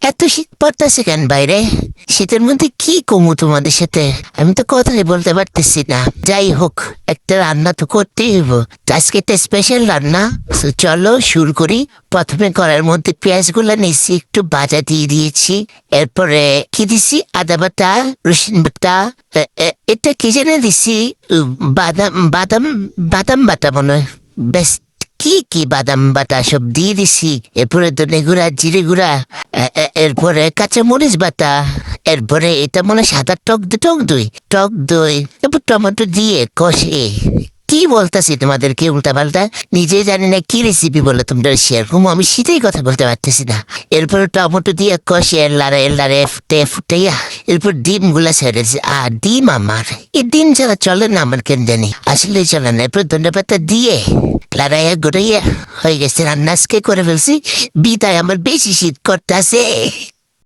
এত শীত পড়তেছে কেন বাইরে? শীতের মধ্যে কি কমু তোমাদের সাথে? আমি তো কথাই বলতে পারতেছি না। যাই হোক, একটা রান্না তো করতেই হইব। তো আজকে একটা স্পেশাল রান্না। তো চলো শুরু করি। প্রথমে কড়াইয়ের মধ্যে পেঁয়াজগুলো নিয়েছি, একটু ভাজা দিয়ে দিয়েছি। এরপরে কি দিছি? আদা বাটা, রসুন বাটা, এটা কি যেন দিছি? বাদাম বাদাম বাদাম বাটা মনে হয়। বেশ, কি কি বাদাম বাটা সব দিয়ে দিছি। এরপরে ধনে গুঁড়া, জিরে গুঁড়া, এরপরে কাঁচামরিচ বাটা, এরপরে এটা মনে হয় সাদা টক দই, এরপর টমেটো দিয়ে কষে। কি বলতেছি তোমাদেরকে উল্টা পাল্টা, নিজে জানি না কি রেসিপি বলে তোমরা শেয়ার করবো, আমি সেটাই কথা বলতে পারতেছি না। এরপর টমেটো দিয়ে কষে লাড়ে ফুটাইয়া এরপর ডিম গুলা ছেড়েছে। আর ডিম আমার, এই ডিম ছাড়া চলে না আমার, কেন জানি আসলে চলে না। এরপর ধনে পাতা দিয়ে লাড়াইয়া গোটাইয়া হয়ে গেছে রান্না। আজকে করে ফেলছি, বিদায়। আমার বেশি শীত করতেছে।